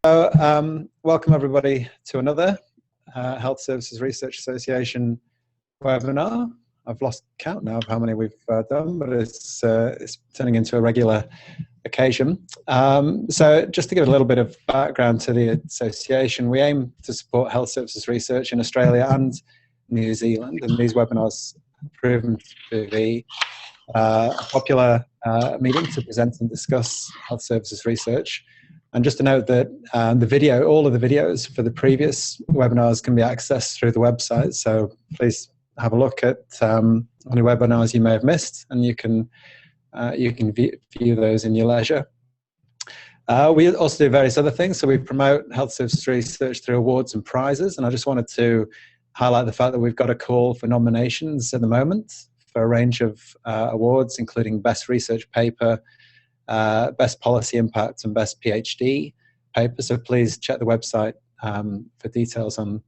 Welcome everybody to another Health Services Research Association webinar. I've lost count now of how many we've done, but it's turning into a regular occasion. So just to give a little bit of background to the association, we aim to support health services research in Australia and New Zealand, and these webinars have proven to be a popular medium to present and discuss health services research. And just to note that all of the videos for the previous webinars can be accessed through the website. So please have a look at any webinars you may have missed, and you can view those in your leisure. We also do various other things. So we promote health services research through awards and prizes. And I just wanted to highlight the fact that we've got a call for nominations at the moment for a range of awards, including Best Research Paper, Best Policy Impact, and Best PhD paper. So please check the website for details on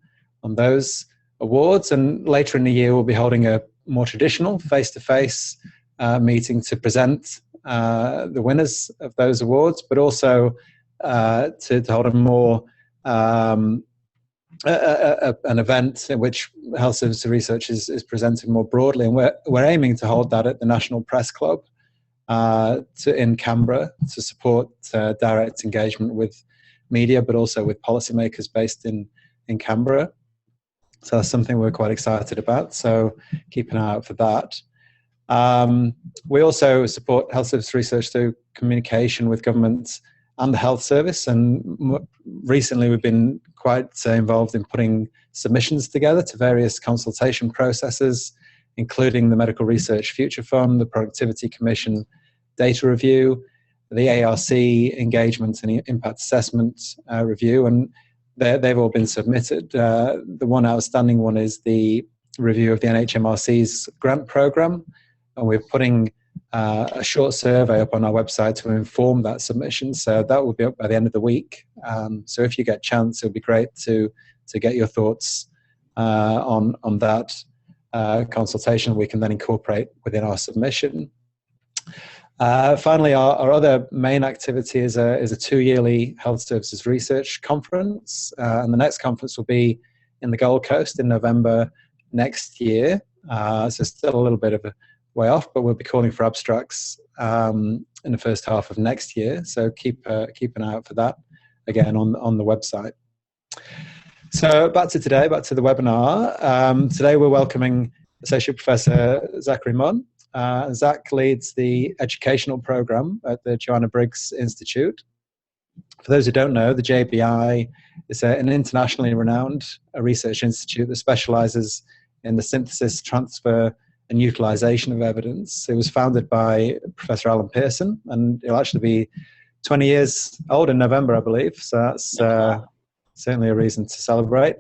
those awards. And later in the year, we'll be holding a more traditional face-to-face meeting to present the winners of those awards, but also to hold a more an event in which health services research is presented more broadly. And we're aiming to hold that at the National Press Club in Canberra to support direct engagement with media, but also with policymakers based in Canberra. So that's something we're quite excited about. So keep an eye out for that. We also support health service research through communication with governments and the health service. And recently we've been quite involved in putting submissions together to various consultation processes, including the Medical Research Future Fund, the Productivity Commission Data Review, the ARC Engagement and Impact Assessment Review, and they've all been submitted. The one outstanding one is the review of the NHMRC's grant programme, and we're putting a short survey up on our website to inform that submission, so that will be up by the end of the week. So if you get a chance, it would be great to get your thoughts on that consultation we can then incorporate within our submission. Finally, our other main activity is a 2-yearly health services research conference, and the next conference will be in the Gold Coast in November next year. So still a little bit of a way off, but we'll be calling for abstracts in the first half of next year. So keep an eye out for that again on the website. So back to today, back to the webinar. Today we're welcoming Associate Professor Zachary Munn. Zach leads the educational program at the Joanna Briggs Institute. For those who don't know, the JBI is an internationally renowned research institute that specializes in the synthesis, transfer, and utilization of evidence. It was founded by Professor Alan Pearson, and it'll actually be 20 years old in November, I believe. So that's certainly a reason to celebrate.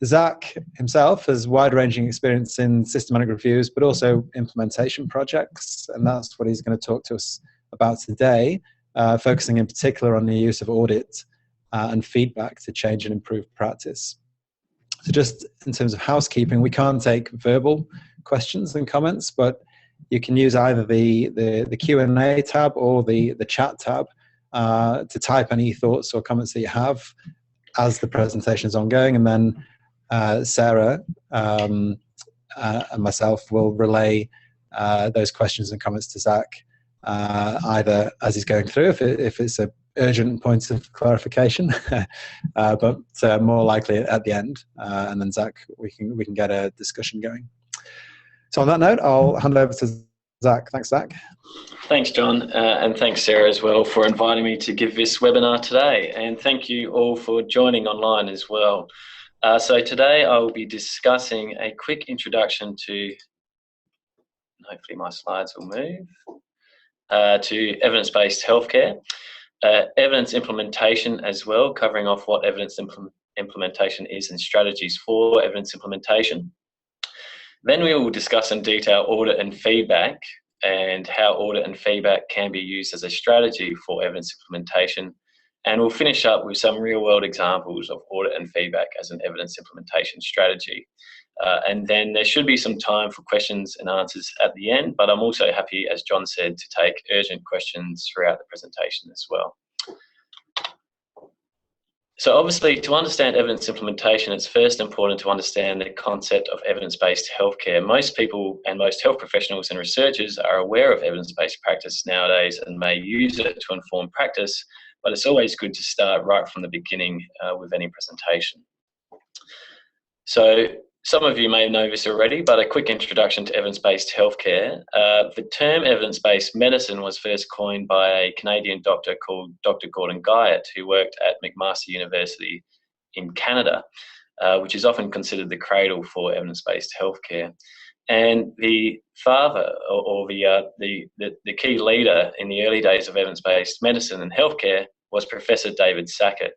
Zach himself has wide-ranging experience in systematic reviews, but also implementation projects, and that's what he's going to talk to us about today, focusing in particular on the use of audit and feedback to change and improve practice. So just in terms of housekeeping, we can't take verbal questions and comments, but you can use either the Q&A tab or the chat tab to type any thoughts or comments that you have as the presentation is ongoing, and then Sarah and myself will relay those questions and comments to Zach, either as he's going through, if it's a urgent point of clarification, but more likely at the end, and then Zach, we can get a discussion going. So on that note, I'll hand over to Zach. Thanks, Zach. Thanks, John, and thanks, Sarah, as well, for inviting me to give this webinar today. And thank you all for joining online as well. So today I will be discussing a quick introduction to, hopefully my slides will move, to evidence-based healthcare, evidence implementation as well, covering off what evidence implementation is and strategies for evidence implementation. Then we will discuss in detail audit and feedback, and how audit and feedback can be used as a strategy for evidence implementation. And we'll finish up with some real-world examples of audit and feedback as an evidence implementation strategy. And then there should be some time for questions and answers at the end, but I'm also happy, as John said, to take urgent questions throughout the presentation as well. So obviously, to understand evidence implementation, it's first important to understand the concept of evidence-based healthcare. Most people and most health professionals and researchers are aware of evidence-based practice nowadays and may use it to inform practice, but it's always good to start right from the beginning with any presentation. So some of you may know this already, but a quick introduction to evidence-based healthcare. The term evidence-based medicine was first coined by a Canadian doctor called Dr. Gordon Guyatt, who worked at McMaster University in Canada, which is often considered the cradle for evidence-based healthcare. And the father, or the key leader in the early days of evidence-based medicine and healthcare was Professor David Sackett.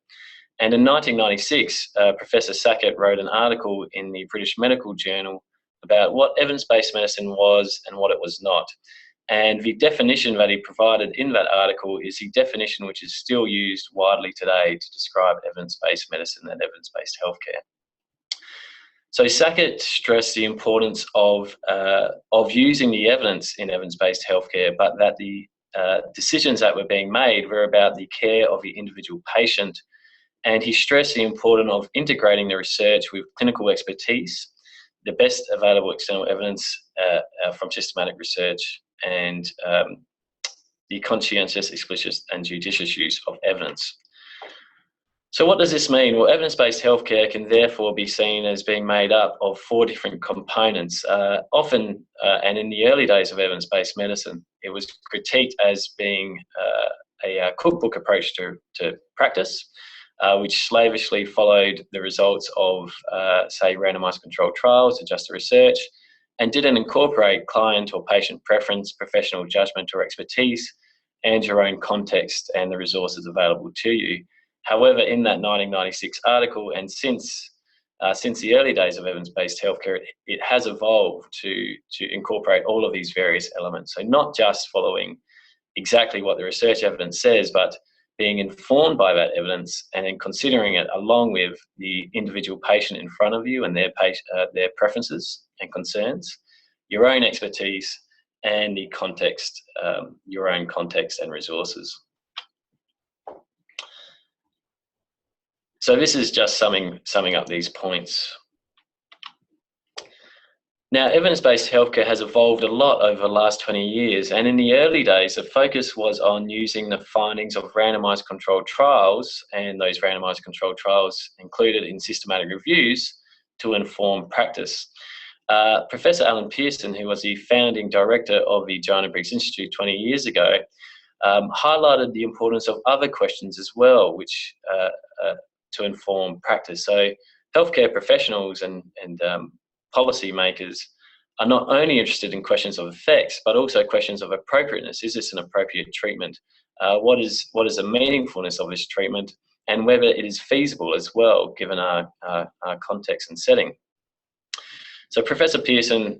And in 1996, Professor Sackett wrote an article in the British Medical Journal about what evidence-based medicine was and what it was not. And the definition that he provided in that article is the definition which is still used widely today to describe evidence-based medicine and evidence-based healthcare. So Sackett stressed the importance of using the evidence in evidence-based healthcare, but that the decisions that were being made were about the care of the individual patient. And he stressed the importance of integrating the research with clinical expertise, the best available external evidence from systematic research, and the conscientious, explicit, and judicious use of evidence. So what does this mean? Well, evidence-based healthcare can therefore be seen as being made up of 4 different components. Often, and in the early days of evidence-based medicine, it was critiqued as being a cookbook approach to practice, which slavishly followed the results of, say, randomized controlled trials to just research, and didn't incorporate client or patient preference, professional judgment or expertise, and your own context and the resources available to you. However, in that 1996 article, and since the early days of evidence-based healthcare, it has evolved to incorporate all of these various elements. So not just following exactly what the research evidence says, but being informed by that evidence and then considering it along with the individual patient in front of you and their preferences and concerns, your own expertise, and the context, your own context and resources. So this is just summing up these points. Now, evidence-based healthcare has evolved a lot over the last 20 years, and in the early days, the focus was on using the findings of randomized controlled trials, and those randomized controlled trials included in systematic reviews, to inform practice. Professor Alan Pearson, who was the founding director of the Joanna Briggs Institute 20 years ago, highlighted the importance of other questions as well, which to inform practice. So healthcare professionals and policy makers are not only interested in questions of effects, but also questions of appropriateness. Is this an appropriate treatment? What is the meaningfulness of this treatment, and whether it is feasible as well, given our context and setting. So Professor Pearson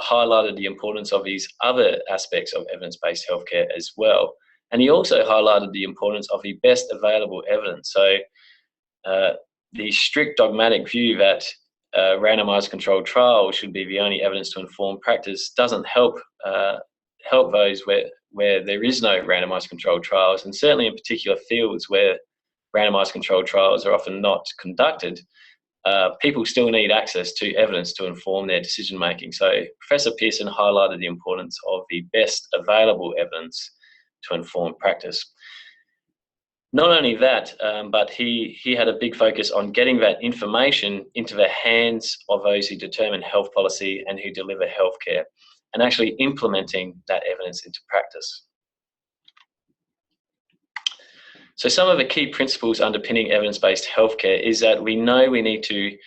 highlighted the importance of these other aspects of evidence-based healthcare as well. And he also highlighted the importance of the best available evidence. So the strict dogmatic view that randomized controlled trial should be the only evidence to inform practice doesn't help those where there is no randomized controlled trials, and certainly in particular fields where randomized controlled trials are often not conducted. People still need access to evidence to inform their decision making. So Professor Pearson highlighted the importance of the best available evidence to inform practice. Not only that, but he had a big focus on getting that information into the hands of those who determine health policy and who deliver healthcare, and actually implementing that evidence into practice. So some of the key principles underpinning evidence-based healthcare is that we know we need to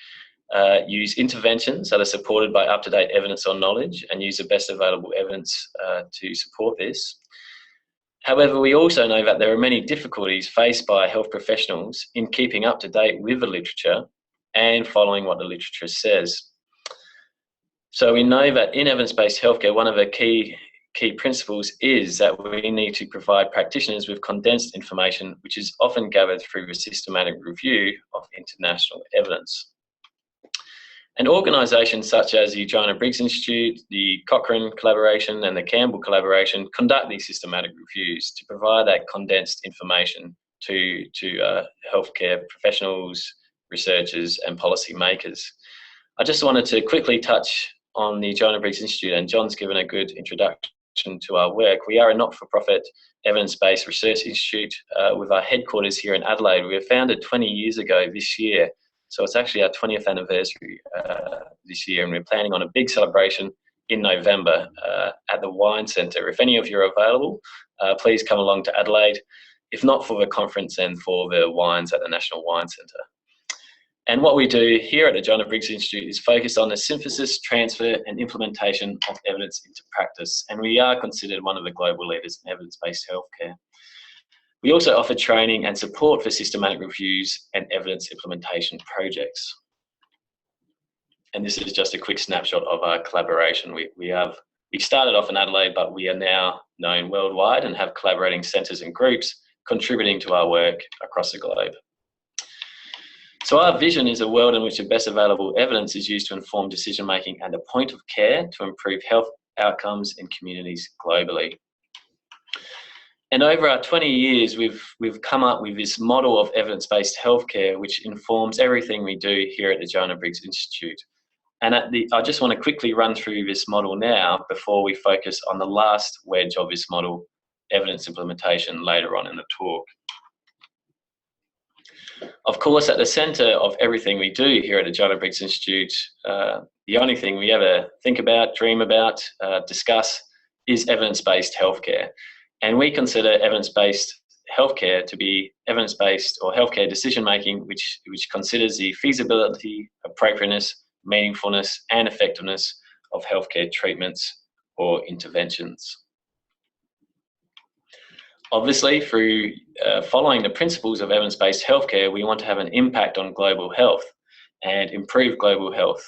use interventions that are supported by up-to-date evidence or knowledge, and use the best available evidence to support this. However, we also know that there are many difficulties faced by health professionals in keeping up to date with the literature and following what the literature says. So we know that in evidence-based healthcare, one of the key principles is that we need to provide practitioners with condensed information, which is often gathered through the systematic review of international evidence. And organisations such as the Joanna Briggs Institute, the Cochrane collaboration and the Campbell collaboration conduct these systematic reviews to provide that condensed information to healthcare professionals, researchers, and policy makers. I just wanted to quickly touch on the Joanna Briggs Institute, and John's given a good introduction to our work. We are a not-for-profit evidence-based research institute with our headquarters here in Adelaide. We were founded 20 years ago this year, so it's actually our 20th anniversary this year, and we're planning on a big celebration in November at the Wine Centre. If any of you are available, please come along to Adelaide. If not for the conference, then for the wines at the National Wine Centre. And what we do here at the Joanna Briggs Institute is focus on the synthesis, transfer, and implementation of evidence into practice. And we are considered one of the global leaders in evidence-based healthcare. We also offer training and support for systematic reviews and evidence implementation projects. And this is just a quick snapshot of our collaboration. We started off in Adelaide, but we are now known worldwide and have collaborating centres and groups contributing to our work across the globe. So our vision is a world in which the best available evidence is used to inform decision-making at the point of care to improve health outcomes in communities globally. And over our 20 years, we've come up with this model of evidence-based healthcare, which informs everything we do here at the Joanna Briggs Institute. And I just want to quickly run through this model now before we focus on the last wedge of this model, evidence implementation, later on in the talk. Of course, at the centre of everything we do here at the Joanna Briggs Institute, the only thing we ever think about, dream about, discuss is evidence-based healthcare. And we consider evidence-based healthcare to be evidence-based or healthcare decision-making which considers the feasibility, appropriateness, meaningfulness and effectiveness of healthcare treatments or interventions. Obviously, through following the principles of evidence-based healthcare, we want to have an impact on global health and improve global health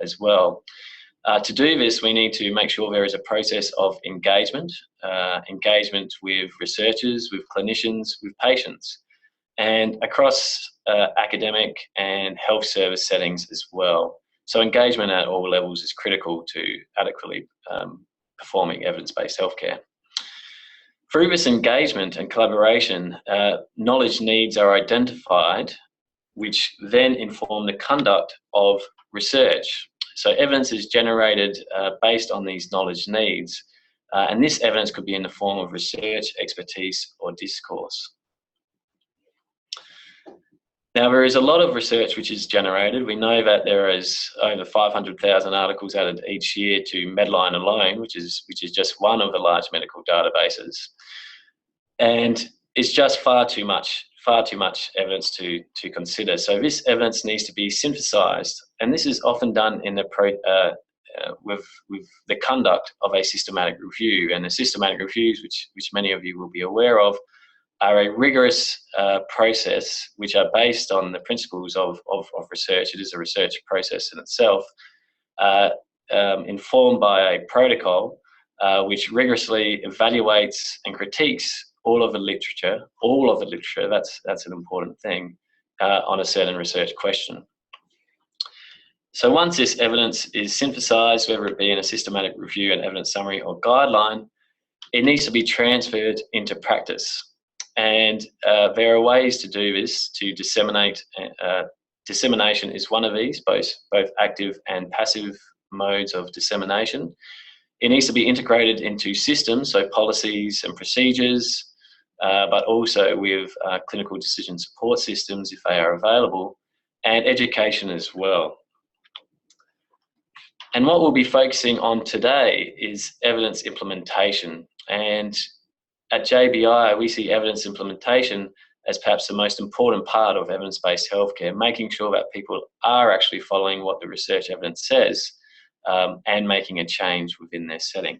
as well. To do this, we need to make sure there is a process of engagement, engagement with researchers, with clinicians, with patients, and across academic and health service settings as well. So engagement at all levels is critical to adequately performing evidence-based healthcare. Through this engagement and collaboration, knowledge needs are identified, which then inform the conduct of research. So evidence is generated based on these knowledge needs, and this evidence could be in the form of research, expertise, or discourse. Now, there is a lot of research which is generated. We know that there is over 500,000 articles added each year to Medline alone, which is just one of the large medical databases. And it's just far too much evidence to consider. So this evidence needs to be synthesized, and this is often done in the with the conduct of a systematic review. And the systematic reviews, which many of you will be aware of, are a rigorous process which are based on the principles of research. It is a research process in itself, informed by a protocol which rigorously evaluates and critiques all of the literature, that's an important thing, on a certain research question. So once this evidence is synthesized, whether it be in a systematic review, an evidence summary or guideline, it needs to be transferred into practice. And there are ways to do this, to disseminate. Dissemination is one of these, both active and passive modes of dissemination. It needs to be integrated into systems, so policies and procedures, but also with clinical decision support systems if they are available, and education as well. And what we'll be focusing on today is evidence implementation. And at JBI, we see evidence implementation as perhaps the most important part of evidence-based healthcare, making sure that people are actually following what the research evidence says and making a change within their setting.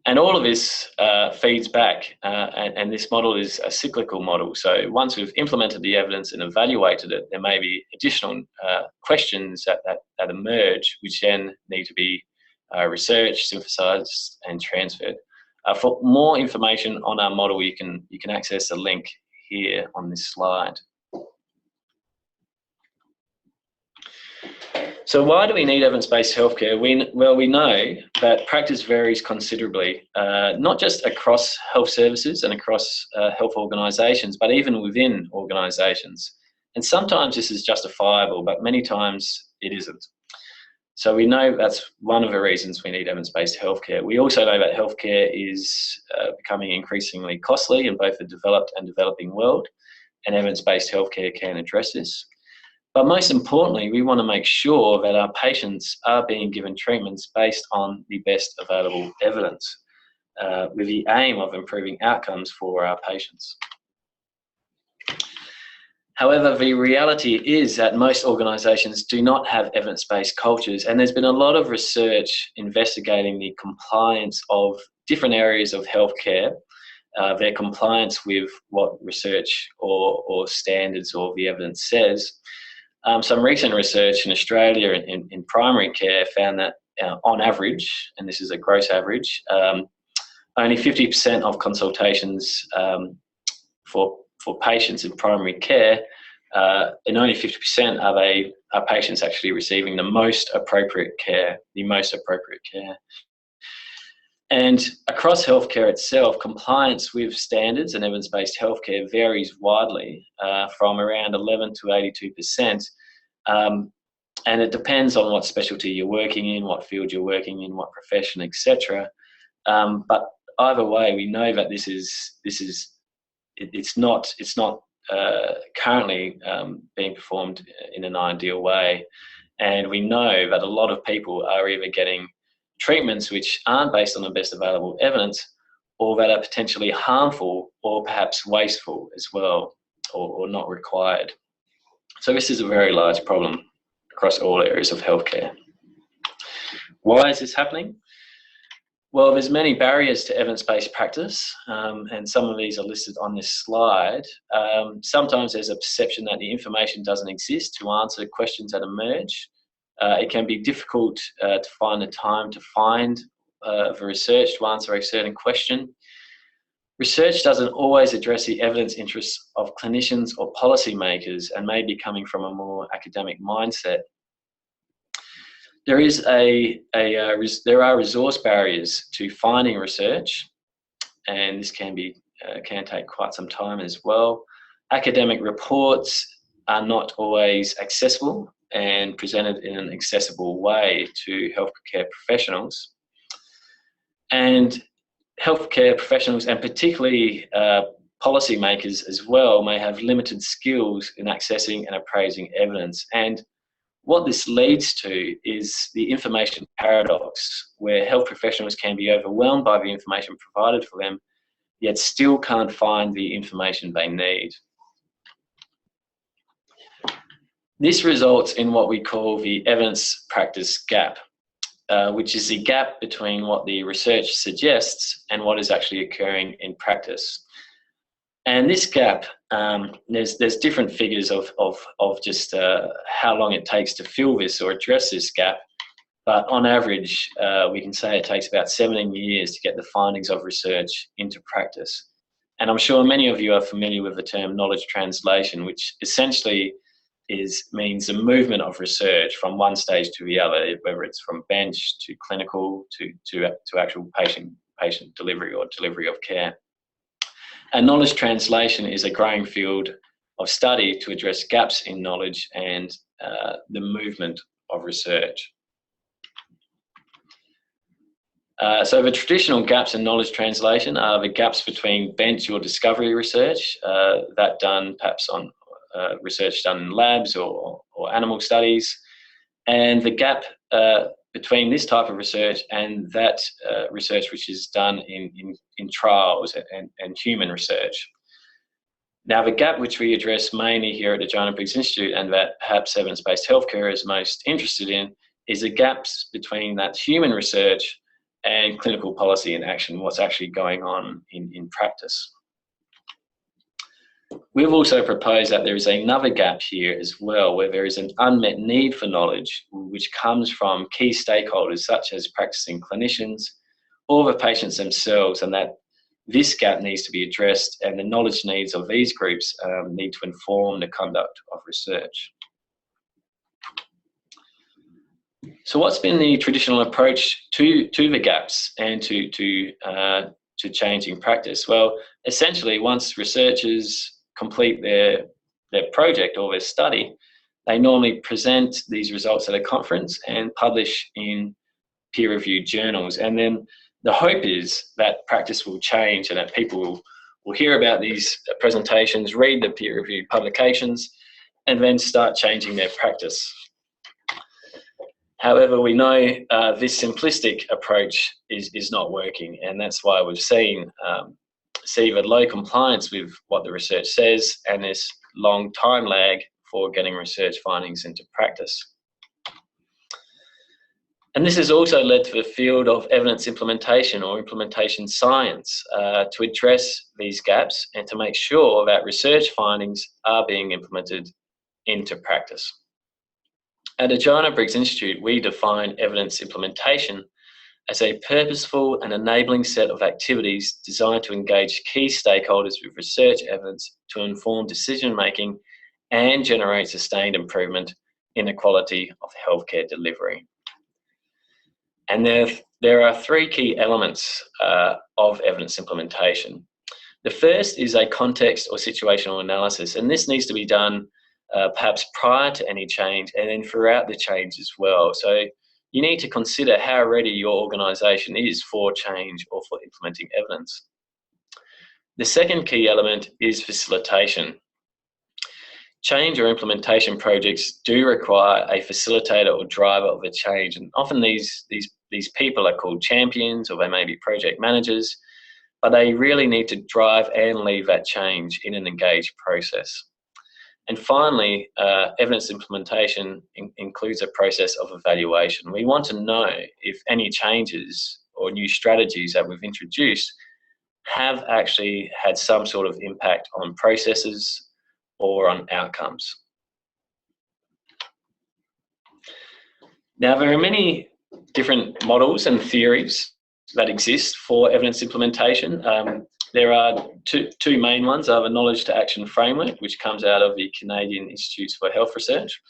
And all of this feeds back, and this model is a cyclical model. So once we've implemented the evidence and evaluated it, there may be additional questions that emerge, which then need to be researched, synthesized, and transferred. For more information on our model, you can access the link here on this slide. So why do we need evidence-based healthcare? We know that practice varies considerably, not just across health services and across health organisations, but even within organisations. And sometimes this is justifiable, but many times it isn't. So we know that's one of the reasons we need evidence-based healthcare. We also know that healthcare is becoming increasingly costly in both the developed and developing world, and evidence-based healthcare can address this. But most importantly, we want to make sure that our patients are being given treatments based on the best available evidence, with the aim of improving outcomes for our patients. However, the reality is that most organisations do not have evidence-based cultures, and there's been a lot of research investigating the compliance of different areas of healthcare, their compliance with what research or standards or the evidence says. Some recent research in Australia in primary care found that on average, and this is a gross average, only 50% of consultations for patients in primary care, and only 50% are patients actually receiving the most appropriate care, And across healthcare itself, compliance with standards and evidence-based healthcare varies widely, from around 11 to 82%. And it depends on what specialty you're working in, what field you're working in, what profession, etc. But either way, we know that it's not currently being performed in an ideal way, and we know that a lot of people are either getting treatments which aren't based on the best available evidence, or that are potentially harmful or perhaps wasteful as well, or not required. So this is a very large problem across all areas of healthcare. Why is this happening? Well, there's many barriers to evidence-based practice, and some of these are listed on this slide. Sometimes there's a perception that the information doesn't exist to answer questions that emerge. It can be difficult to find the time to find the research to answer a certain question. Research doesn't always address the evidence interests of clinicians or policymakers, and may be coming from a more academic mindset. There are resource barriers to finding research, and this can take quite some time as well. Academic reports are not always accessible and presented in an accessible way to healthcare professionals. And healthcare professionals, and particularly policymakers as well, may have limited skills in accessing and appraising evidence. And what this leads to is the information paradox, where health professionals can be overwhelmed by the information provided for them, yet still can't find the information they need. This results in what we call the evidence practice gap, which is the gap between what the research suggests and what is actually occurring in practice. And this gap, there's different figures of just how long it takes to fill this or address this gap. But on average, we can say it takes about 17 years to get the findings of research into practice. And I'm sure many of you are familiar with the term knowledge translation, which essentially means the movement of research from one stage to the other, whether it's from bench to clinical to actual patient delivery or delivery of care. And knowledge translation is a growing field of study to address gaps in knowledge and the movement of research. So the traditional gaps in knowledge translation are the gaps between bench or discovery research, that done perhaps on research done in labs or animal studies, and the gap between this type of research and that research which is done in trials and human research. Now, the gap which we address mainly here at the Joanna Briggs Institute, and that perhaps evidence-based healthcare is most interested in, is the gaps between that human research and clinical policy and action, what's actually going on in practice. We've also proposed that there is another gap here as well, where there is an unmet need for knowledge which comes from key stakeholders such as practicing clinicians or the patients themselves, and that this gap needs to be addressed, and the knowledge needs of these groups need to inform the conduct of research. So what's been the traditional approach to the gaps and to changing practice? Well, essentially, once researchers complete their project or their study, they normally present these results at a conference and publish in peer-reviewed journals. And then the hope is that practice will change and that people will hear about these presentations, read the peer-reviewed publications, and then start changing their practice. However, we know this simplistic approach is not working, and that's why we've seen the low compliance with what the research says and this long time lag for getting research findings into practice. And this has also led to the field of evidence implementation or implementation science to address these gaps and to make sure that research findings are being implemented into practice. At the Joanna Briggs Institute, we define evidence implementation as a purposeful and enabling set of activities designed to engage key stakeholders with research evidence to inform decision-making and generate sustained improvement in the quality of healthcare delivery. And there are three key elements of evidence implementation. The first is a context or situational analysis, and this needs to be done perhaps prior to any change and then throughout the change as well. So you need to consider how ready your organisation is for change or for implementing evidence. The second key element is facilitation. Change or implementation projects do require a facilitator or driver of a change, and often these people are called champions, or they may be project managers, but they really need to drive and lead that change in an engaged process. And finally, evidence implementation includes a process of evaluation. We want to know if any changes or new strategies that we've introduced have actually had some sort of impact on processes or on outcomes. Now, there are many different models and theories that exist for evidence implementation. There are two main ones. The Knowledge to Action Framework, which comes out of the Canadian Institutes for Health Research,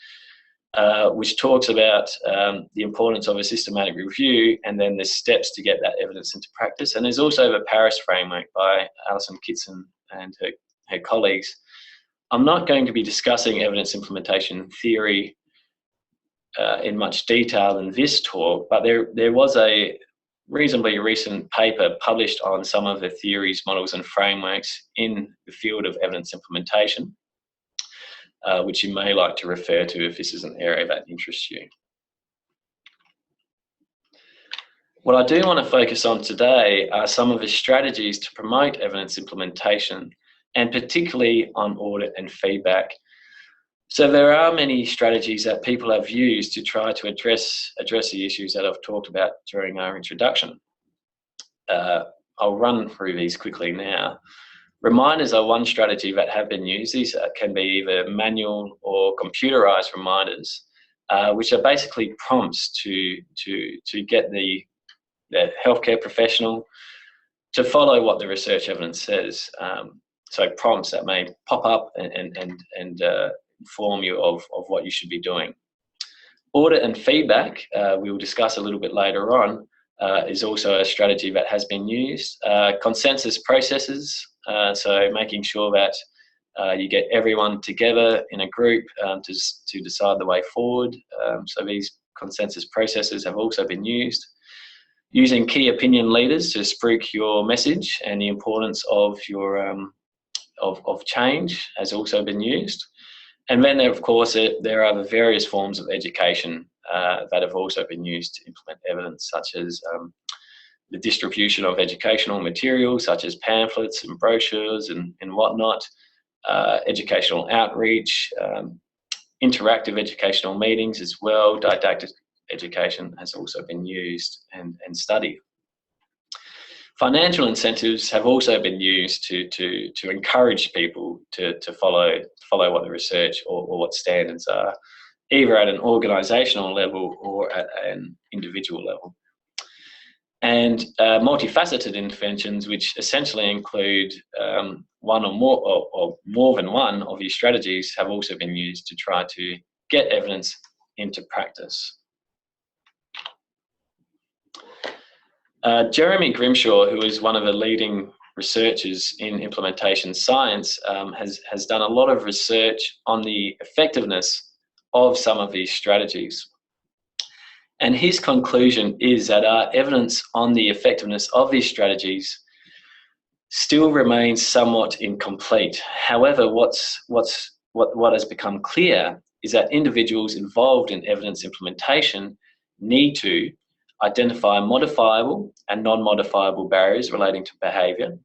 which talks about the importance of a systematic review and then the steps to get that evidence into practice. And there's also the Paris Framework by Alison Kitson and her colleagues. I'm not going to be discussing evidence implementation theory in much detail in this talk, but there was a reasonably recent paper published on some of the theories, models and frameworks in the field of evidence implementation, which you may like to refer to if this is an area that interests you. What I do want to focus on today are some of the strategies to promote evidence implementation, and particularly on audit and feedback. So there are many strategies that people have used to try to address the issues that I've talked about during our introduction. I'll run through these quickly now. Reminders are one strategy that have been used. These can be either manual or computerized reminders, which are basically prompts to get the healthcare professional to follow what the research evidence says. So prompts that may pop up and inform you of what you should be doing. Audit and feedback, we will discuss a little bit later on, is also a strategy that has been used. Consensus processes, so making sure that you get everyone together in a group to decide the way forward. So these consensus processes have also been used. Using key opinion leaders to spruik your message and the importance of your of change has also been used. And then, of course, there are the various forms of education that have also been used to implement evidence, such as the distribution of educational materials, such as pamphlets and brochures and whatnot, educational outreach, interactive educational meetings as well. Didactic education has also been used and studied. Financial incentives have also been used to encourage people to follow what the research or what standards are, either at an organisational level or at an individual level. And multifaceted interventions, which essentially include one or more than one of these strategies, have also been used to try to get evidence into practice. Jeremy Grimshaw, who is one of the leading researchers in implementation science, has done a lot of research on the effectiveness of some of these strategies. And his conclusion is that our evidence on the effectiveness of these strategies still remains somewhat incomplete. However, what has become clear is that individuals involved in evidence implementation need to identify modifiable and non-modifiable barriers relating to behaviour,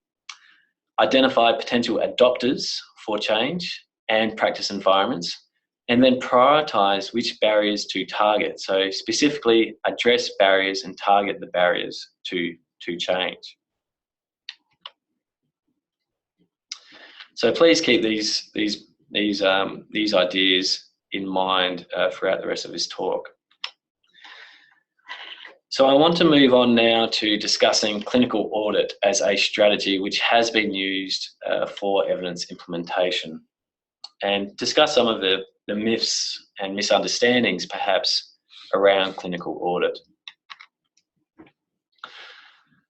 identify potential adopters for change and practice environments, and then prioritise which barriers to target. So specifically address barriers and target the barriers to change. So please keep these ideas in mind throughout the rest of this talk. So I want to move on now to discussing clinical audit as a strategy which has been used for evidence implementation, and discuss some of the myths and misunderstandings perhaps around clinical audit.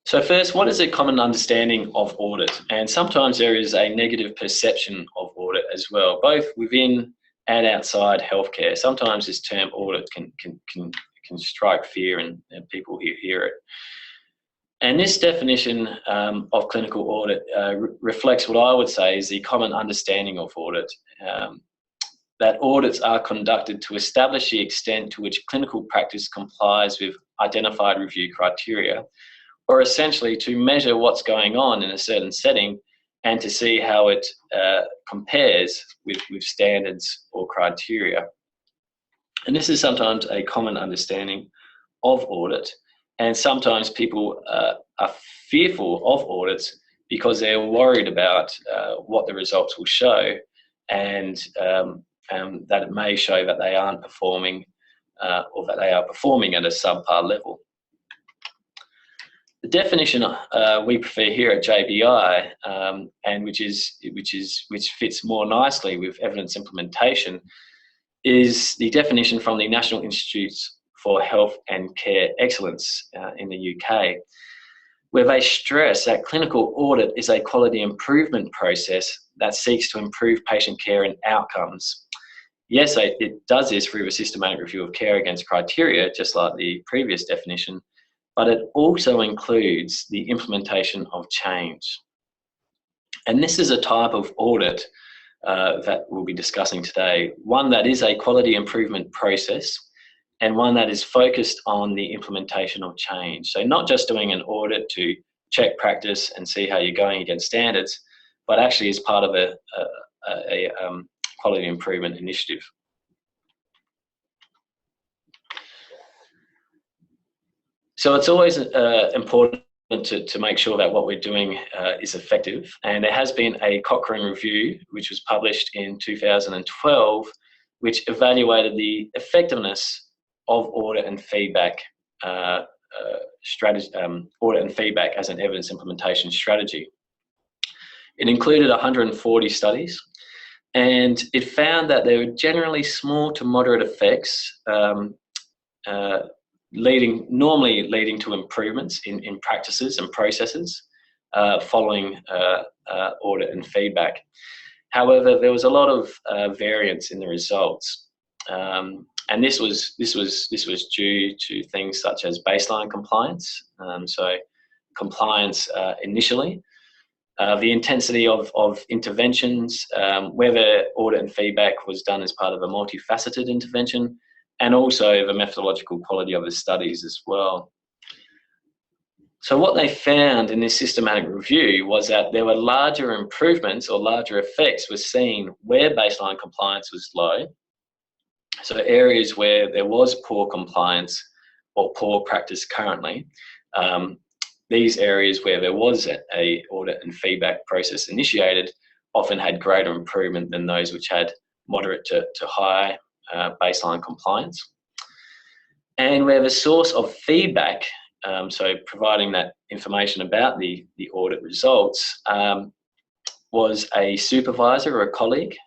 So first, what is a common understanding of audit? And sometimes there is a negative perception of audit as well, both within and outside healthcare. Sometimes this term audit can strike fear and people hear it. And this definition of clinical audit reflects what I would say is the common understanding of audit, that audits are conducted to establish the extent to which clinical practice complies with identified review criteria, or essentially to measure what's going on in a certain setting and to see how it compares with standards or criteria. And this is sometimes a common understanding of audit, and sometimes people are fearful of audits because they're worried about what the results will show, and that it may show that they aren't performing or that they are performing at a subpar level. The definition we prefer here at JBI, and which fits more nicely with evidence implementation, is the definition from the National Institutes for Health and Care Excellence in the UK, where they stress that clinical audit is a quality improvement process that seeks to improve patient care and outcomes. Yes, it does this through a systematic review of care against criteria, just like the previous definition, but it also includes the implementation of change. And this is a type of audit that we'll be discussing today, one that is a quality improvement process and one that is focused on the implementation of change. So not just doing an audit to check practice and see how you're going against standards, but actually as part of a quality improvement initiative. So it's always important to make sure that what we're doing is effective. And there has been a Cochrane review, which was published in 2012, which evaluated the effectiveness of audit and feedback audit and feedback as an evidence implementation strategy. It included 140 studies, and it found that there were generally small to moderate effects, normally leading to improvements in practices and processes following audit and feedback. However, there was a lot of variance in the results, and this was due to things such as baseline compliance. So compliance initially, the intensity of interventions, whether audit and feedback was done as part of a multifaceted intervention, and also the methodological quality of the studies as well. So what they found in this systematic review was that there were larger improvements or larger effects were seen where baseline compliance was low. So areas where there was poor compliance or poor practice currently, these areas where there was a audit and feedback process initiated often had greater improvement than those which had moderate to high baseline compliance. And where the source of feedback, so providing that information about the audit results, was a supervisor or a colleague,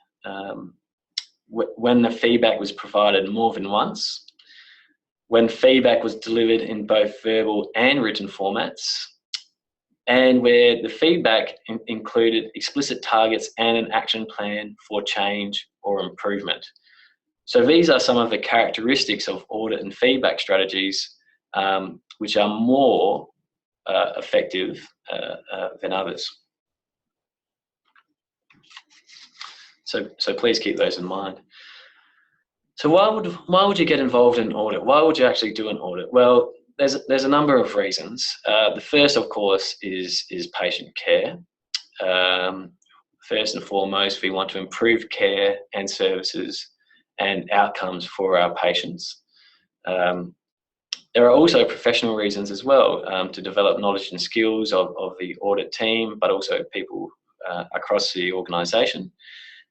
when the feedback was provided more than once, when feedback was delivered in both verbal and written formats, and where the feedback included explicit targets and an action plan for change or improvement. So these are some of the characteristics of audit and feedback strategies which are more effective than others. So please keep those in mind. So why would you get involved in an audit? Why would you actually do an audit? Well, there's a number of reasons. The first, of course, is patient care. First and foremost, we want to improve care and services and outcomes for our patients. There are also professional reasons as well, to develop knowledge and skills of the audit team, but also people across the organisation,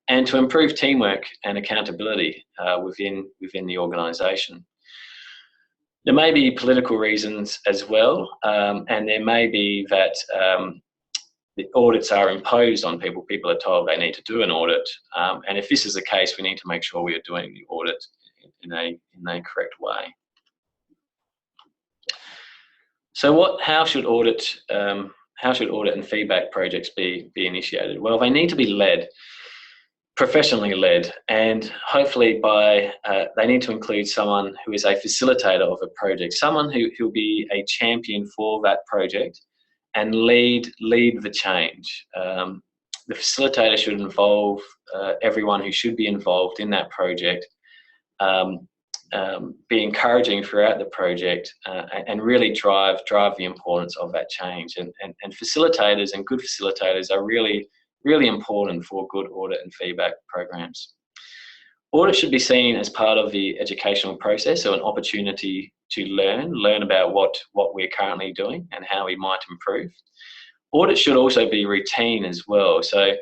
and to improve teamwork and accountability within the organisation. There may be political reasons as well, and there may be that the audits are imposed on people. People are told they need to do an audit, and if this is the case, we need to make sure we are doing the audit in a correct way. So how should audit and feedback projects be initiated? Well, they need to be led, professionally led, and hopefully they need to include someone who is a facilitator of a project, someone who'll be a champion for that project and lead the change. The facilitator should involve everyone who should be involved in that project, be encouraging throughout the project, and really drive the importance of that change. And facilitators and good facilitators are really important for good audit and feedback programs. Audit should be seen as part of the educational process, so an opportunity to learn about what we're currently doing and how we might improve. Audit should also be routine as well. So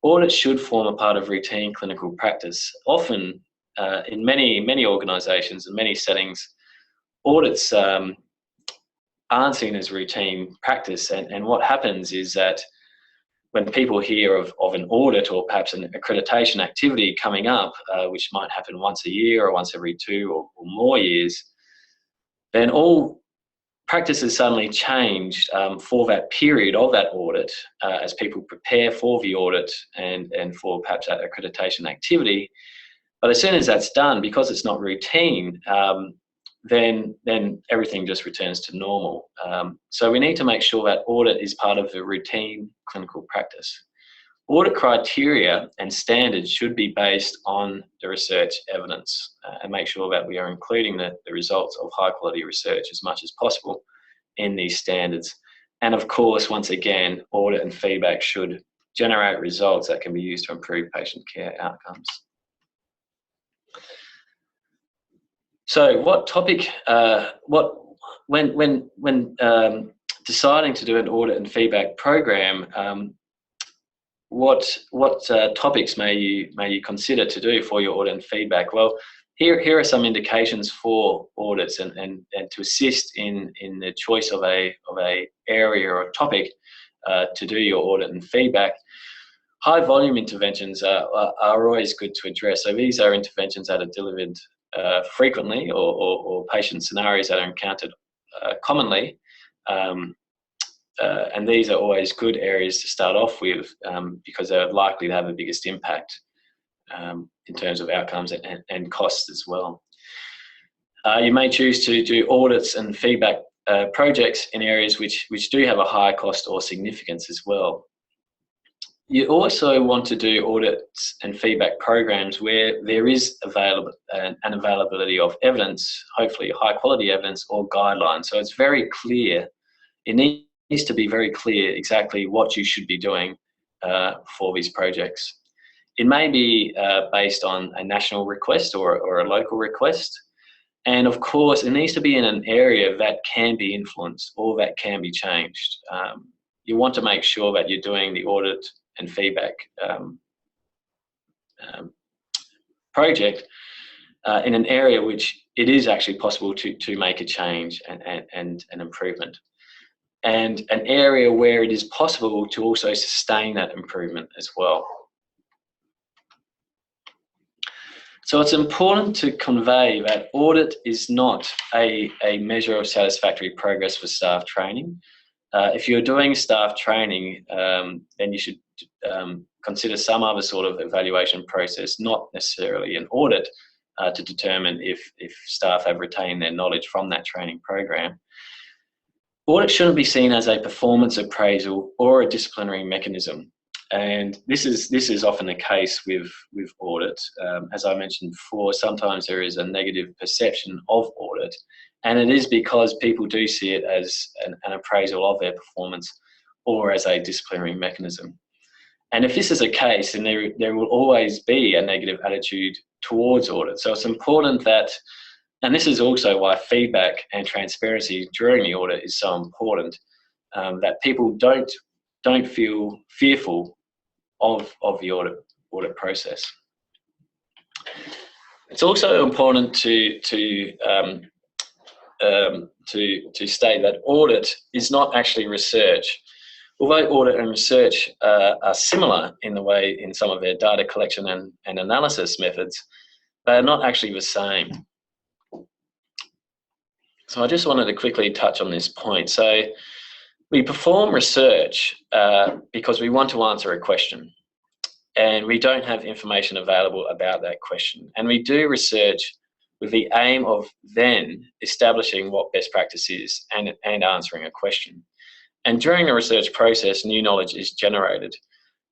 audit should form a part of routine clinical practice. Often in many organisations and many settings, audits aren't seen as routine practice, and what happens is that when people hear of an audit or perhaps an accreditation activity coming up, which might happen once a year or once every 2 or more years, then all practices suddenly changed for that period of that audit, as people prepare for the audit and for perhaps that accreditation activity. But as soon as that's done, because it's not routine, then everything just returns to normal. So we need to make sure that audit is part of the routine clinical practice. Audit criteria and standards should be based on the research evidence, and make sure that we are including the results of high quality research as much as possible in these standards. And of course, once again, audit and feedback should generate results that can be used to improve patient care outcomes. So what topic, when deciding to do an audit and feedback program, what topics may you consider to do for your audit and feedback? Well, here are some indications for audits and to assist in the choice of a area or a topic to do your audit and feedback. High volume interventions are always good to address. So these are interventions that are delivered frequently, or patient scenarios that are encountered commonly, and these are always good areas to start off with, because they're likely to have the biggest impact in terms of outcomes and costs as well. You may choose to do audits and feedback projects in areas which do have a high cost or significance as well. You also want to do audits and feedback programs where there is an availability of evidence, hopefully high quality evidence or guidelines. So it's very clear, it needs to be very clear exactly what you should be doing for these projects. It may be based on a national request or a local request. And of course, it needs to be in an area that can be influenced or that can be changed. You want to make sure that you're doing the audit and feedback project in an area which it is actually possible to make a change and an improvement, and an area where it is possible to also sustain that improvement as well. So it's important to convey that audit is not a measure of satisfactory progress for staff training. If you're doing staff training, then you should consider some other sort of evaluation process, not necessarily an audit, to determine if staff have retained their knowledge from that training program. Audit shouldn't be seen as a performance appraisal or a disciplinary mechanism. And this is often the case with audit. As I mentioned before, sometimes there is a negative perception of audit, and it is because people do see it as an appraisal of their performance or as a disciplinary mechanism. And if this is the case, then there will always be a negative attitude towards audit. So it's important that, and this is also why feedback and transparency during the audit is so important, that people don't feel fearful of the audit process. It's also important to state that audit is not actually research. Although audit and research are similar in some of their data collection and analysis methods, they are not actually the same. So I just wanted to quickly touch on this point. So we perform research because we want to answer a question, and we don't have information available about that question. And we do research with the aim of then establishing what best practice is and answering a question. And during the research process, new knowledge is generated.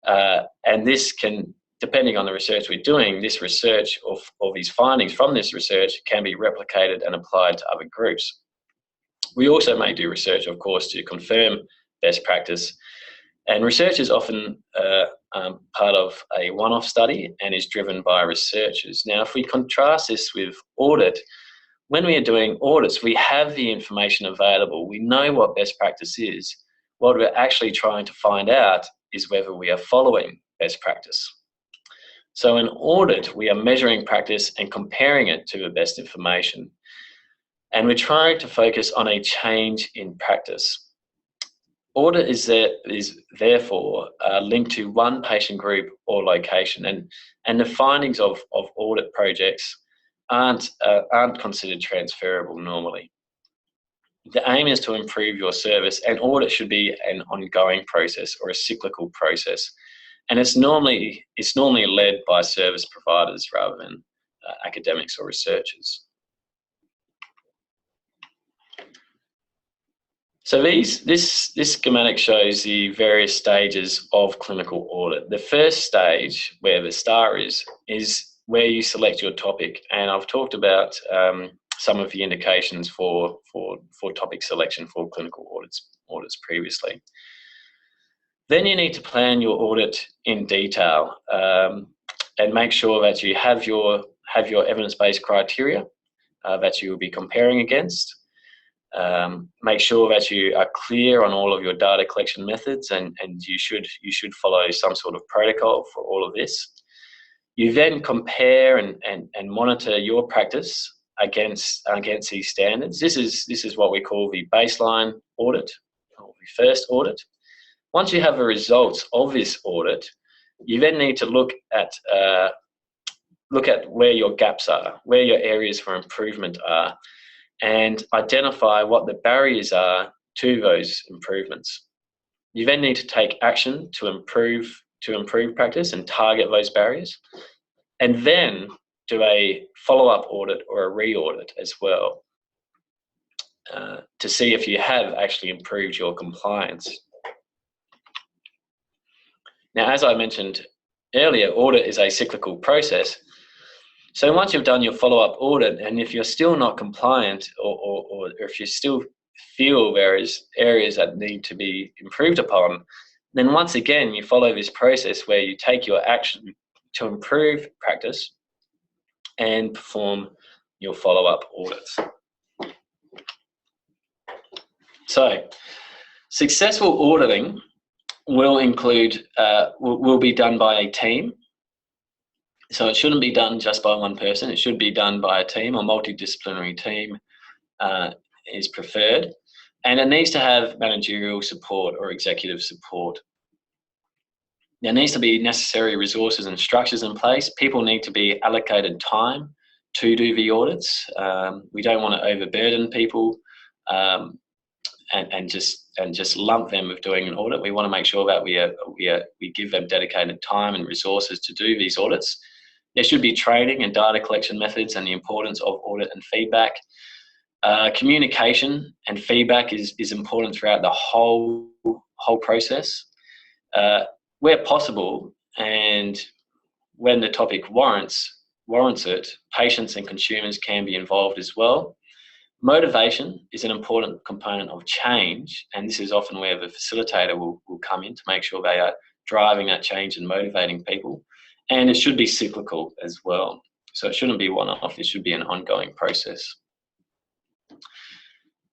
And this can, depending on the research we're doing, this research or these findings from this research can be replicated and applied to other groups. We also may do research, of course, to confirm best practice. And research is often part of a one-off study and is driven by researchers. Now, if we contrast this with audit, when we are doing audits, we have the information available. We know what best practice is. What we're actually trying to find out is whether we are following best practice. So in audit, we are measuring practice and comparing it to the best information. And we're trying to focus on a change in practice. Audit is therefore linked to one patient group or location, and the findings of audit projects aren't considered transferable normally. The aim is to improve your service, and audit should be an ongoing process or a cyclical process, and it's normally led by service providers rather than academics or researchers. So this schematic shows the various stages of clinical audit. The first stage, where the star is where you select your topic, and I've talked about some of the indications for topic selection for clinical audits previously. Then you need to plan your audit in detail and make sure that you have your evidence-based criteria that you will be comparing against. Make sure that you are clear on all of your data collection methods, and you should follow some sort of protocol for all of this. You then compare and monitor your practice against these standards. This is what we call the baseline audit, or the first audit. Once you have the results of this audit, you then need to look at where your gaps are, where your areas for improvement are, and identify what the barriers are to those improvements. You then need to take action to improve practice and target those barriers, and then do a follow-up audit or a re-audit as well to see if you have actually improved your compliance. Now, as I mentioned earlier, audit is a cyclical process. So once you've done your follow-up audit, and if you're still not compliant, or if you still feel there is areas that need to be improved upon, then once again you follow this process where you take your action to improve practice and perform your follow-up audits. So successful auditing will be done by a team. So it shouldn't be done just by one person. It should be done by a team. A multidisciplinary team is preferred, and it needs to have managerial support or executive support. there needs to be necessary resources and structures in place. People need to be allocated time to do the audits. We don't want to overburden people and just lump them with doing an audit. We want to make sure that we give them dedicated time and resources to do these audits. There should be training and data collection methods and the importance of audit and feedback. Communication and feedback is important throughout the whole process. Where possible and when the topic warrants it, patients and consumers can be involved as well. Motivation is an important component of change, and this is often where the facilitator will come in to make sure they are driving that change and motivating people. And it should be cyclical as well. So it shouldn't be one-off, it should be an ongoing process.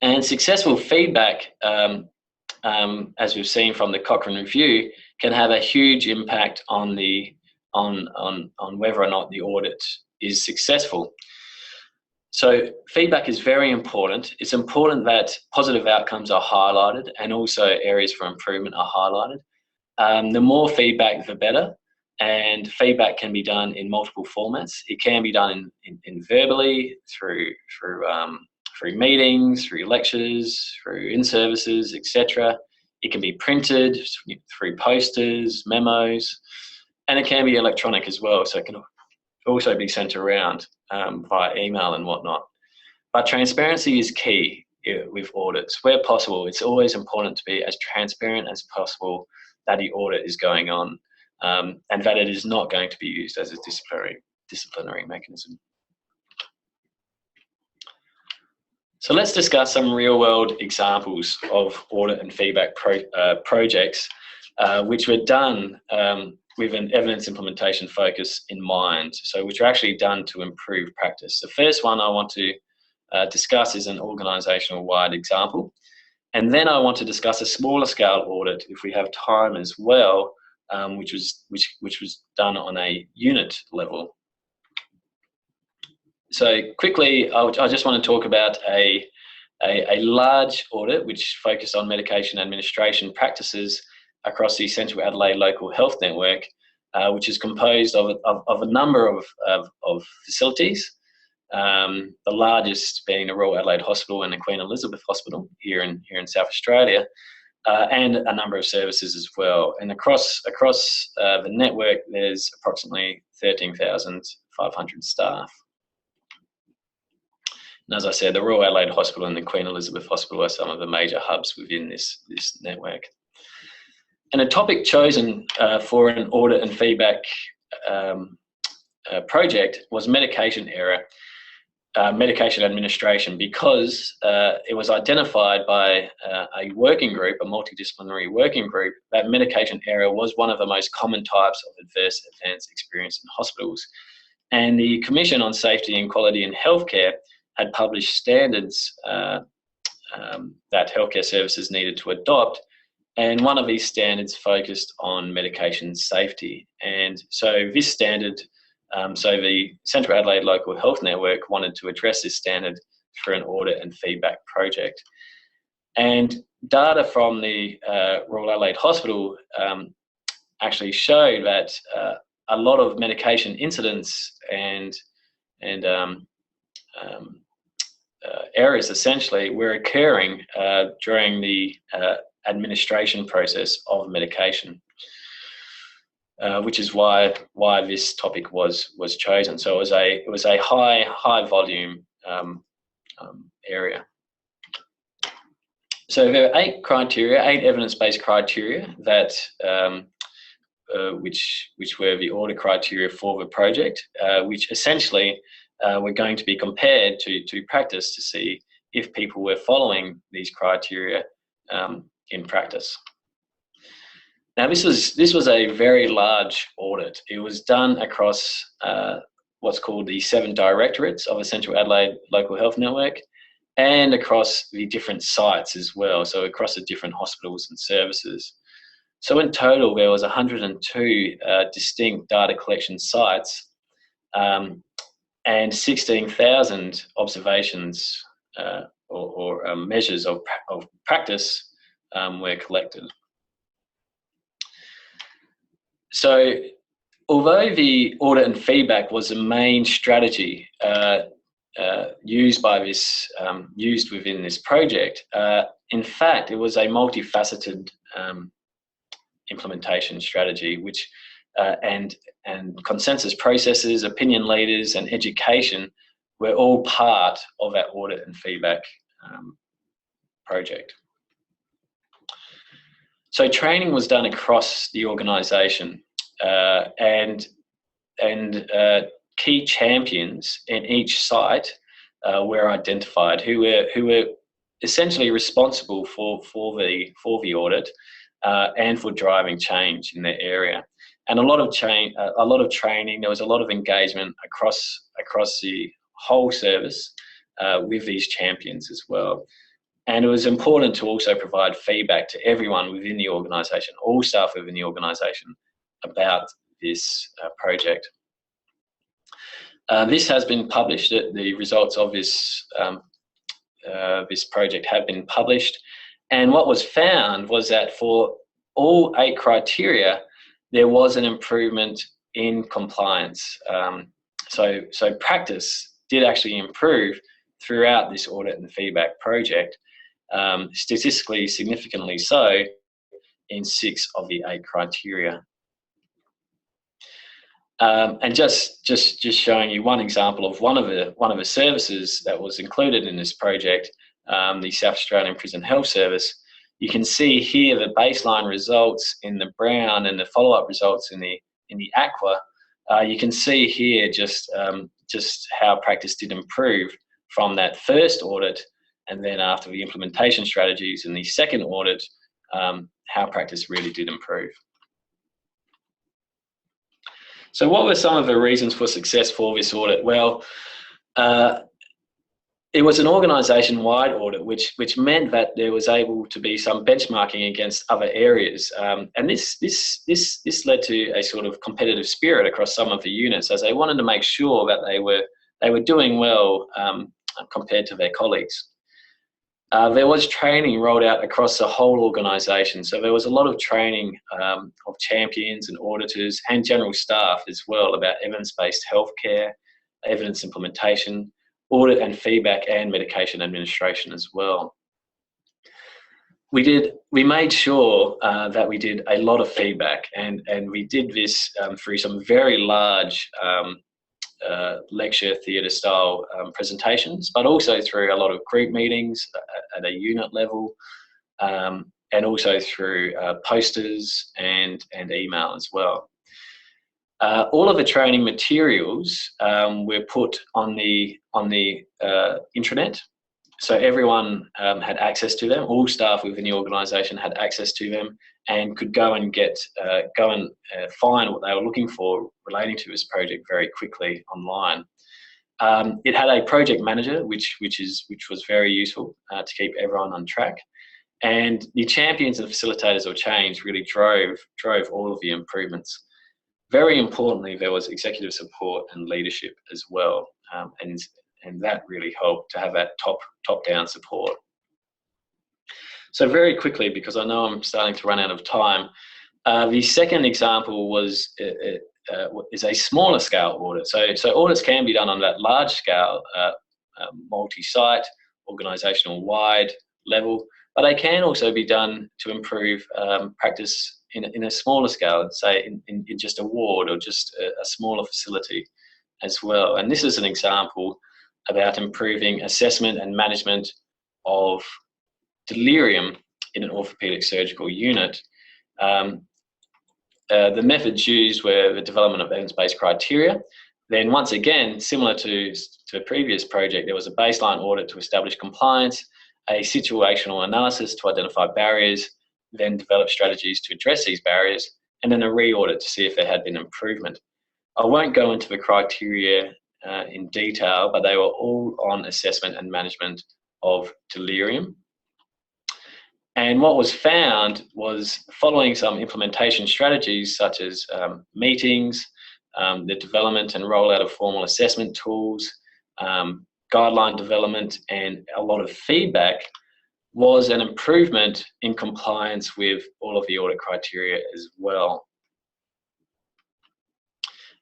And successful feedback, as we've seen from the Cochrane Review, can have a huge impact on whether or not the audit is successful. So feedback is very important. It's important that positive outcomes are highlighted and also areas for improvement are highlighted. The more feedback, the better. And feedback can be done in multiple formats. It can be done in verbally, through meetings, through lectures, through in-services, etc. It can be printed through posters, memos, and it can be electronic as well. So it can also be sent around via email and whatnot. But transparency is key with audits. Where possible, it's always important to be as transparent as possible that the audit is going on. And that it is not going to be used as a disciplinary mechanism. So let's discuss some real-world examples of audit and feedback projects which were done with an evidence implementation focus in mind, so which are actually done to improve practice. The first one I want to discuss is an organisational-wide example, and then I want to discuss a smaller scale audit if we have time as well, which was done on a unit level. So quickly, I just want to talk about a large audit which focused on medication administration practices across the Central Adelaide Local Health Network, which is composed of a number of facilities, the largest being the Royal Adelaide Hospital and the Queen Elizabeth Hospital here in South Australia. And a number of services as well. And across the network, there's approximately 13,500 staff. And as I said, the Royal Adelaide Hospital and the Queen Elizabeth Hospital are some of the major hubs within this network. And a topic chosen for an audit and feedback project was medication error. Medication administration, because it was identified by a working group, a multidisciplinary working group, that medication error was one of the most common types of adverse events experienced in hospitals. And the Commission on Safety and Quality in Healthcare had published standards that healthcare services needed to adopt, and one of these standards focused on medication safety. And so this standard, so the Central Adelaide Local Health Network wanted to address this standard through an audit and feedback project. And data from the Royal Adelaide Hospital actually showed that a lot of medication incidents and errors essentially were occurring during the administration process of medication. Which is why this topic was chosen. So it was a high volume area. So there are 8 evidence-based criteria that which were the audit criteria for the project, which essentially were going to be compared to practice to see if people were following these criteria in practice. Now, this was a very large audit. It was done across what's called the 7 directorates of the Central Adelaide Local Health Network, and across the different sites as well, so across the different hospitals and services. So in total, there was 102 distinct data collection sites, and 16,000 observations or measures of practice were collected. So although the audit and feedback was the main strategy used within this project, in fact, it was a multifaceted implementation strategy, which and consensus processes, opinion leaders, and education were all part of that audit and feedback project. So training was done across the organisation, and key champions in each site were identified, who were essentially responsible for the audit and for driving change in their area. And a lot of training. There was a lot of engagement across the whole service with these champions as well. And it was important to also provide feedback to everyone within the organisation, all staff within the organisation, about this project. This has been published. The results of this project have been published. And what was found was that for all 8 criteria, there was an improvement in compliance. So practice did actually improve throughout this audit and feedback project, statistically significantly so in 6 of the 8 criteria. And just showing you one example of one of the services that was included in this project, the South Australian Prison Health Service. You can see here the baseline results in the brown and the follow-up results in the aqua. You can see here just how practice did improve from that first audit, and then after the implementation strategies in the second audit, how practice really did improve. So what were some of the reasons for success for this audit? Well, it was an organisation-wide audit, which meant that there was able to be some benchmarking against other areas, and this led to a sort of competitive spirit across some of the units, as they wanted to make sure that they were doing well compared to their colleagues. There was training rolled out across the whole organisation, so there was a lot of training of champions and auditors and general staff as well about evidence-based healthcare, evidence implementation, audit and feedback, and medication administration as well. We made sure that we did a lot of feedback, and we did this through some very large lecture theatre style presentations, but also through a lot of group meetings at a unit level, and also through posters and email as well. All of the training materials were put on the intranet, so everyone had access to them. All staff within the organisation had access to them and could go and find what they were looking for relating to this project very quickly online. It had a project manager, which was very useful to keep everyone on track. And the champions and facilitators of change really drove all of the improvements. Very importantly, there was executive support and leadership as well, and that really helped to have that top-down support. So very quickly, because I know I'm starting to run out of time, the second example is a smaller scale audit. So audits can be done on that large scale, multi-site, organisational wide level, but they can also be done to improve practice in a smaller scale, say in just a ward or just a smaller facility as well. And this is an example about improving assessment and management of delirium in an orthopaedic surgical unit. The methods used were the development of evidence-based criteria. Then once again, similar to a previous project, there was a baseline audit to establish compliance, a situational analysis to identify barriers, then develop strategies to address these barriers, and then a re-audit to see if there had been improvement. I won't go into the criteria in detail, but they were all on assessment and management of delirium. And what was found was, following some implementation strategies such as meetings, the development and rollout of formal assessment tools, guideline development, and a lot of feedback, was an improvement in compliance with all of the audit criteria as well.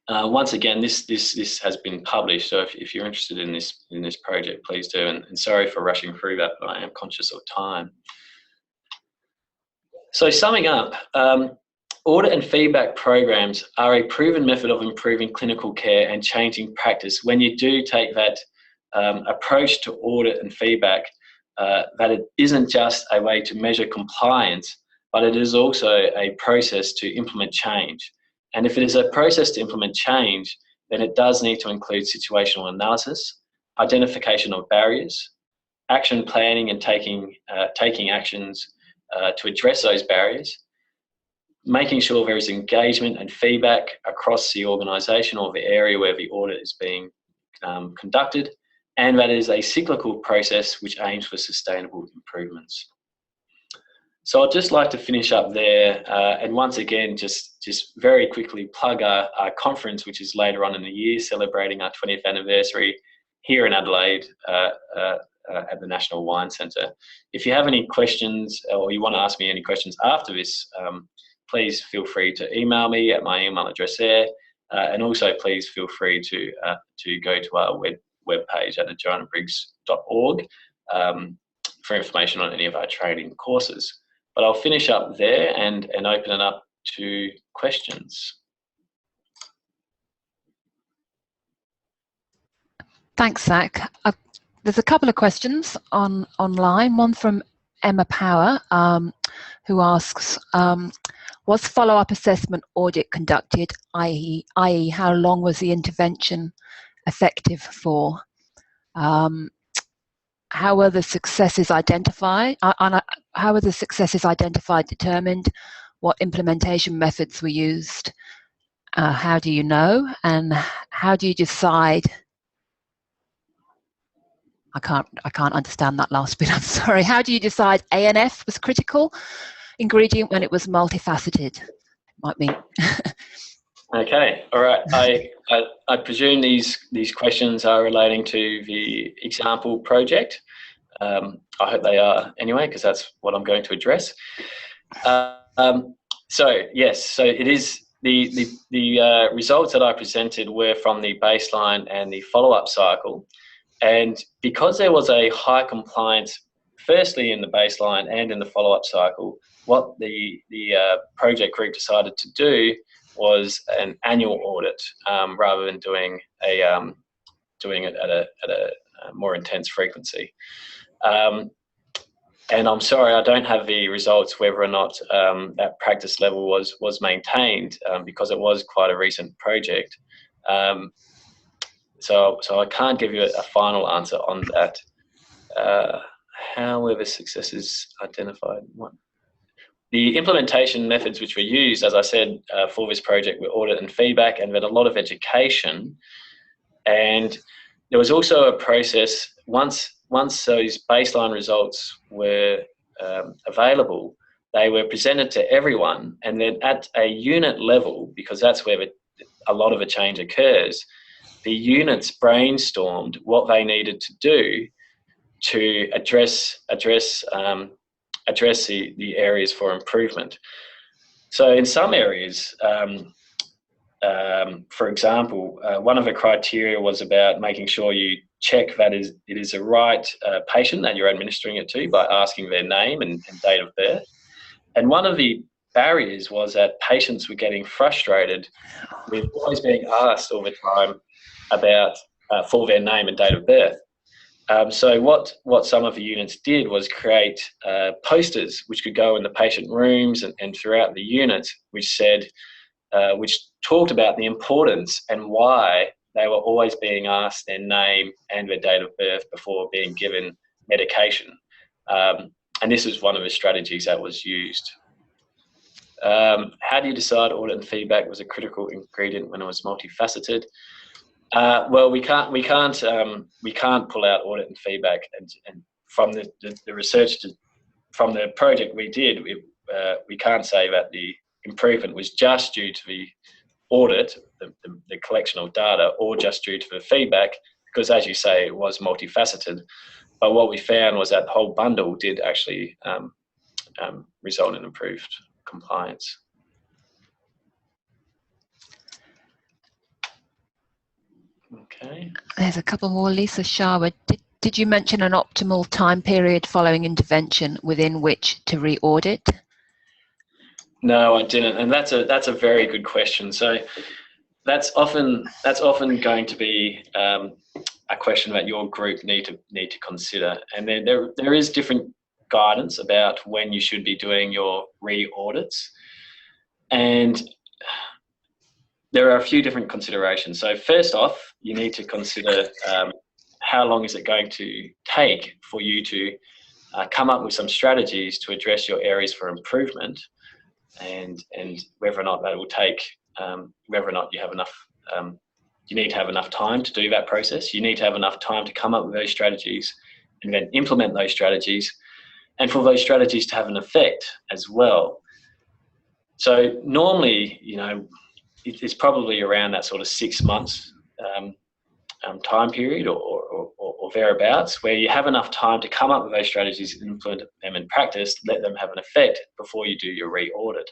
Once again, this has been published, so if you're interested in this project, please do. And sorry for rushing through that, but I am conscious of time. So summing up, audit and feedback programs are a proven method of improving clinical care and changing practice when you do take that approach to audit and feedback, that it isn't just a way to measure compliance, but it is also a process to implement change. And if it is a process to implement change, then it does need to include situational analysis, identification of barriers, action planning and taking actions to address those barriers, making sure there is engagement and feedback across the organisation or the area where the audit is being conducted, and that is a cyclical process which aims for sustainable improvements. So I'd just like to finish up there, and once again, just very quickly plug our conference, which is later on in the year, celebrating our 20th anniversary here in Adelaide at the National Wine Centre. If you have any questions or you want to ask me any questions after this, please feel free to email me at my email address there, and also please feel free to go to our webpage at joannabriggs.org for information on any of our training courses. But I'll finish up there and open it up to questions. Thanks, Zach. There's a couple of questions online. One from Emma Power, who asks, was follow-up assessment audit conducted, i.e. how long was the intervention effective for? How were the successes identified? How were the successes identified, determined? What implementation methods were used? How do you know? And how do you decide? I can't understand that last bit. I'm sorry. How do you decide ANF was critical ingredient when it was multifaceted? Might mean. Okay, all right. I presume these questions are relating to the example project. I hope they are anyway, because that's what I'm going to address. So yes, so it is the results that I presented were from the baseline and the follow-up cycle, and because there was a high compliance, firstly in the baseline and in the follow-up cycle, what the project group decided to do was an annual audit rather than doing it at a more intense frequency. And I'm sorry, I don't have the results whether or not that practice level was maintained because it was quite a recent project. So I can't give you a final answer on that. How were the successes identified? The implementation methods which were used, as I said, for this project were audit and feedback, and we had a lot of education. And there was also a process, once those baseline results were available, they were presented to everyone, and then at a unit level, because that's where a lot of the change occurs, the units brainstormed what they needed to do to address the areas for improvement. So in some areas, for example, one of the criteria was about making sure you check that it is the right patient that you're administering it to by asking their name and date of birth. And one of the barriers was that patients were getting frustrated with always being asked all the time about for their name and date of birth. So what some of the units did was create posters which could go in the patient rooms and throughout the unit, which talked about the importance and why they were always being asked their name and their date of birth before being given medication. And this was one of the strategies that was used. How do you decide audit and feedback was a critical ingredient when it was multifaceted? Well, we can't pull out audit and feedback, and from the research from the project we did, we can't say that the improvement was just due to the audit, the collection of data, or just due to the feedback, because as you say, it was multifaceted. But what we found was that the whole bundle did actually result in improved compliance. Okay. There's a couple more. Lisa Sharwood, did you mention an optimal time period following intervention within which to re-audit? No, I didn't, and that's a very good question. So that's often going to be a question that your group need to consider, and then there is different guidance about when you should be doing your re-audits, and there are a few different considerations. So first off, you need to consider how long is it going to take for you to come up with some strategies to address your areas for improvement, and whether or not that will take, whether or not you have enough, you need to have enough time to do that process. You need to have enough time to come up with those strategies and then implement those strategies, and for those strategies to have an effect as well. So normally, you know, it's probably around that sort of 6 months time period or thereabouts, where you have enough time to come up with those strategies, implement them in practice, let them have an effect before you do your re-audit.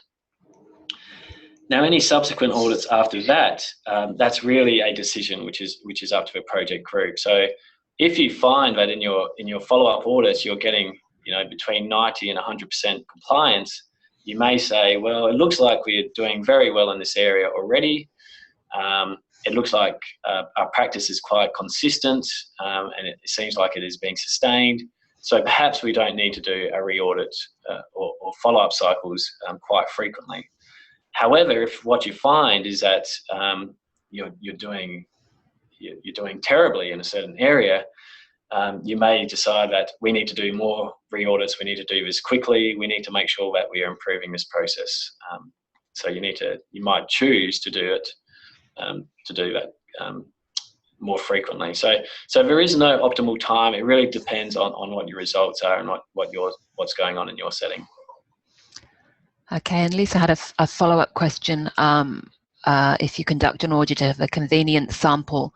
Now, any subsequent audits after that, that's really a decision which is up to the project group. So if you find that in your follow-up audits you're getting, you know, between 90 and 100% compliance, you may say, well, it looks like we're doing very well in this area already. It looks like our practice is quite consistent, and it seems like it is being sustained. So perhaps we don't need to do a re-audit or follow-up cycles quite frequently. However, if what you find is that you're doing terribly in a certain area, you may decide that we need to do more re-audits, we need to do this quickly, we need to make sure that we are improving this process. So you might choose to do it, more frequently. So there is no optimal time. It really depends on what your results are and what's going on in your setting. Okay, and Lisa had a follow-up question. If you conduct an audit of a convenience sample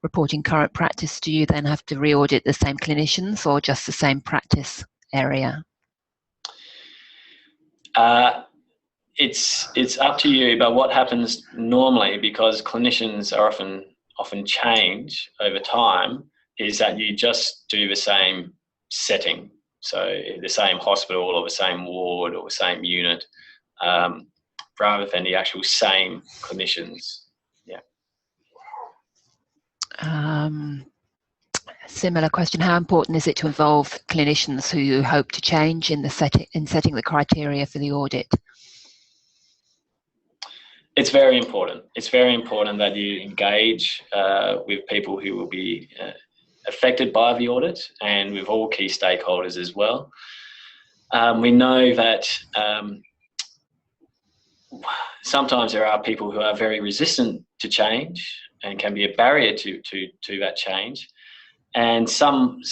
reporting current practice, do you then have to re-audit the same clinicians or just the same practice area? It's up to you, but what happens normally, because clinicians are often change over time, is that you just do the same setting. So the same hospital or the same ward or the same unit, rather than the actual same clinicians. Yeah. Similar question: how important is it to involve clinicians who you hope to change in setting the criteria for the audit? It's very important. It's very important that you engage with people who will be affected by the audit, and with all key stakeholders as well. We know that sometimes there are people who are very resistant to change and can be a barrier to that change. And sometimes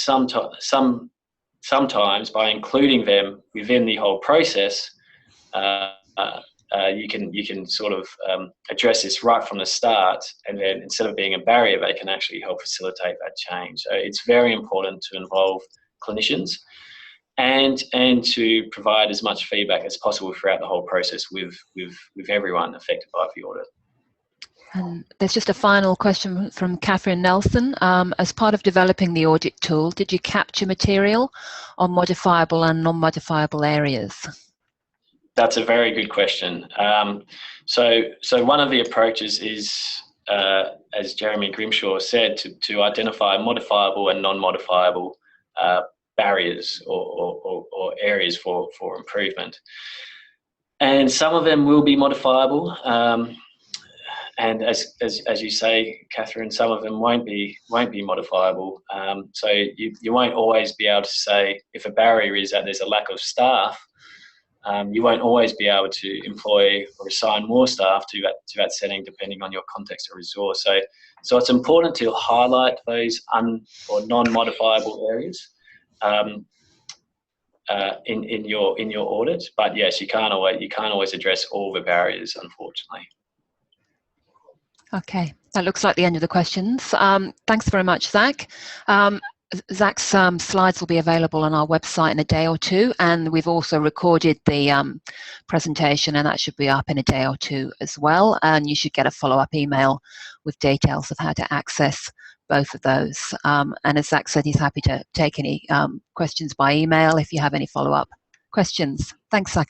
by including them within the whole process, you can sort of address this right from the start, and then instead of being a barrier, they can actually help facilitate that change. So it's very important to involve clinicians and to provide as much feedback as possible throughout the whole process with everyone affected by the audit. And there's just a final question from Catherine Nelson. As part of developing the audit tool, did you capture material on modifiable and non-modifiable areas? That's a very good question. So one of the approaches is, as Jeremy Grimshaw said, to identify modifiable and non-modifiable barriers or areas for improvement. And some of them will be modifiable. And as you say, Catherine, some of them won't be modifiable. So you won't always be able to say, if a barrier is that there's a lack of staff, you won't always be able to employ or assign more staff to that setting, depending on your context or resource. So it's important to highlight those or non-modifiable areas in your audit. But yes, you can't always address all the barriers, unfortunately. Okay, that looks like the end of the questions. Thanks very much, Zach. Zach's slides will be available on our website in a day or two, and we've also recorded the presentation, and that should be up in a day or two as well. And you should get a follow-up email with details of how to access both of those. And as Zach said, he's happy to take any questions by email if you have any follow-up questions. Thanks, Zach.